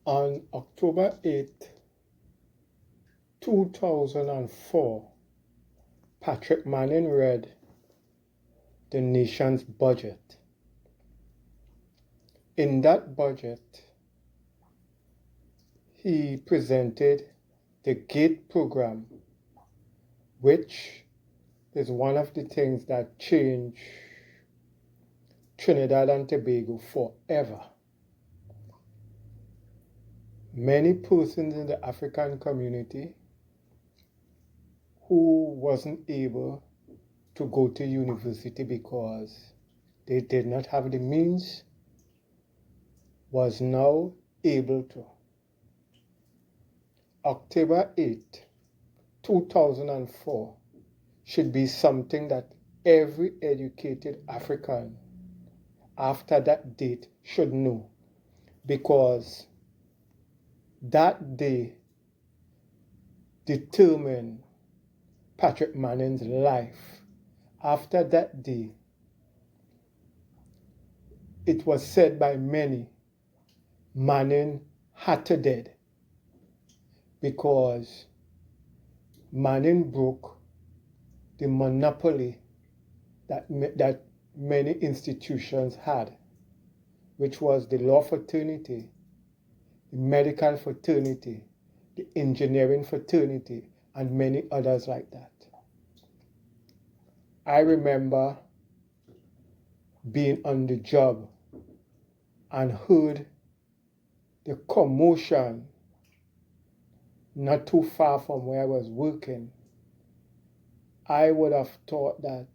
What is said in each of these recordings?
On October 8, 2004, Patrick Manning read the nation's budget. In that budget, he presented the GATE program, which is one of the things that changed Trinidad and Tobago forever. Many persons in the African community who wasn't able to go to university because they did not have the means was now able to. October 8, 2004 should be something that every educated African after that date should know, because that day determined Patrick Manning's life. After that day, it was said by many, Manning had to dead, because Manning broke the monopoly that many institutions had, which was the law fraternity, the medical fraternity, the engineering fraternity, and many others like that. I remember being on the job and heard the commotion not too far from where I was working. I would have thought that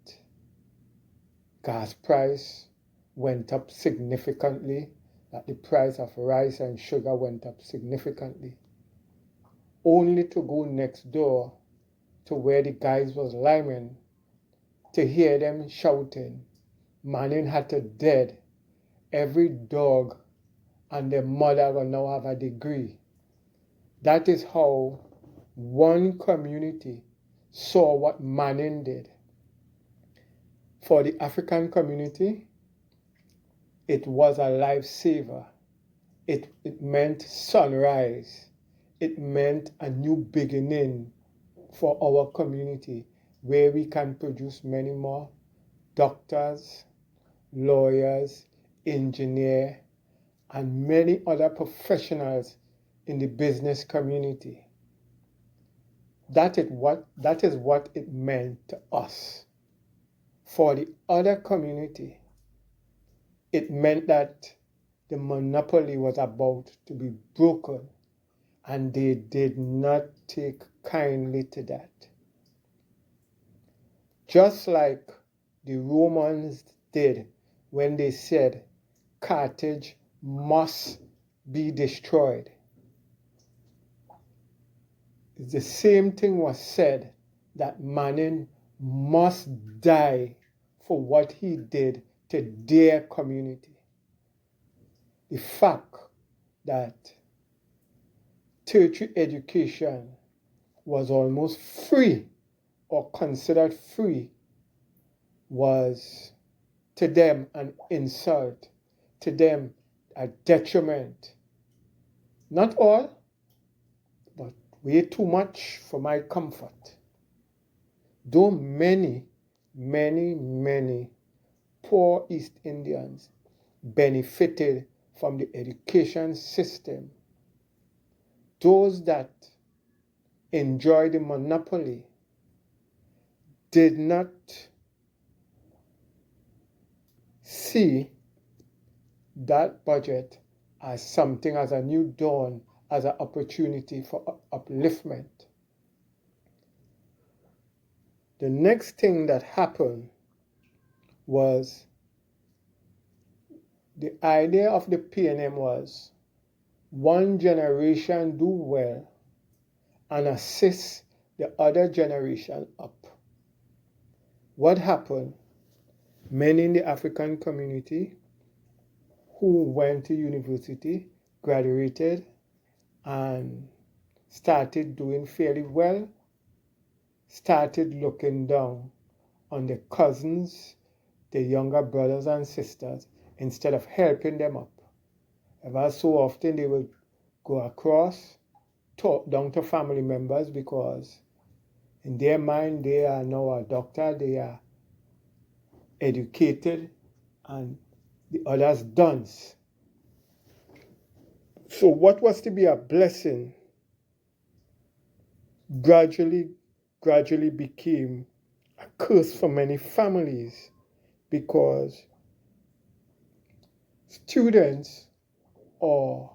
gas price went up significantly, that the price of rice and sugar went up significantly, only to go next door to where the guys was liming to hear them shouting, Manning had to dead. Every dog and their mother will now have a degree. That is how one community saw what Manning did. For the African community, it was a lifesaver. It meant sunrise. It meant a new beginning for our community, where we can produce many more doctors, lawyers, engineers, and many other professionals in the business community. That is what it meant to us. For the other community, it meant that the monopoly was about to be broken, and they did not take kindly to that. Just like the Romans did when they said Carthage must be destroyed. The same thing was said, that Manning must die for what he did to their community. The fact that tertiary education was almost free or considered free was to them an insult, to them a detriment. Not all, but way too much for my comfort. Though many poor East Indians benefited from the education system, those that enjoyed the monopoly did not see that budget as something, as a new dawn, as an opportunity for upliftment. The next thing that happened was the idea of the PNM was one generation do well and assist the other generation up. What happened? Many in the African community who went to university, graduated, and started doing fairly well, started looking down on their cousins, their younger brothers and sisters, instead of helping them up. Ever so often they would go across, talk down to family members, because in their mind they are now a doctor, they are educated, and the others dunce. So what was to be a blessing gradually became a curse for many families, because students or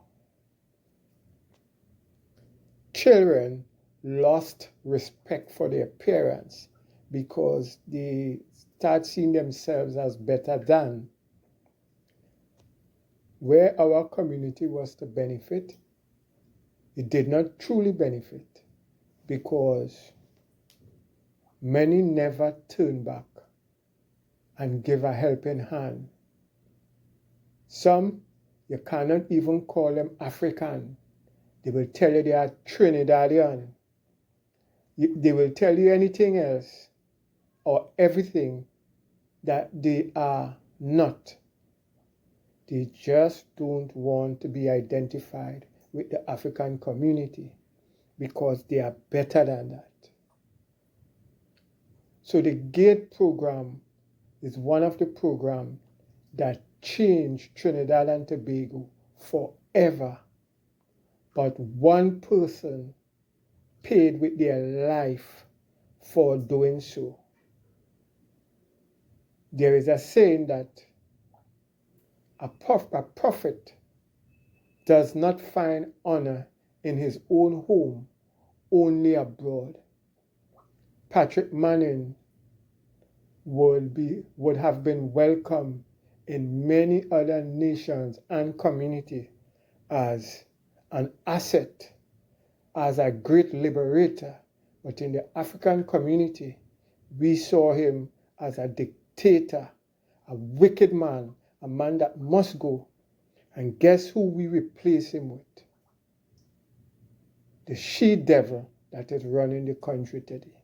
children lost respect for their parents because they start seeing themselves as better than. Where our community was to benefit, it did not truly benefit, because many never turned back and gave a helping hand. Some, you cannot even call them African. They will tell you they are Trinidadian. They will tell you anything else or everything that they are not. They just don't want to be identified with the African community because they are better than that. So the GATE program is one of the programs that changed Trinidad and Tobago forever. But one person paid with their life for doing so. There is a saying that a prophet does not find honor in his own home, only abroad. Patrick Manning would have been welcome in many other nations and communities as an asset, as a great liberator. But in the African community, we saw him as a dictator, a wicked man, a man that must go. And guess who we replace him with? The she-devil that is running the country today.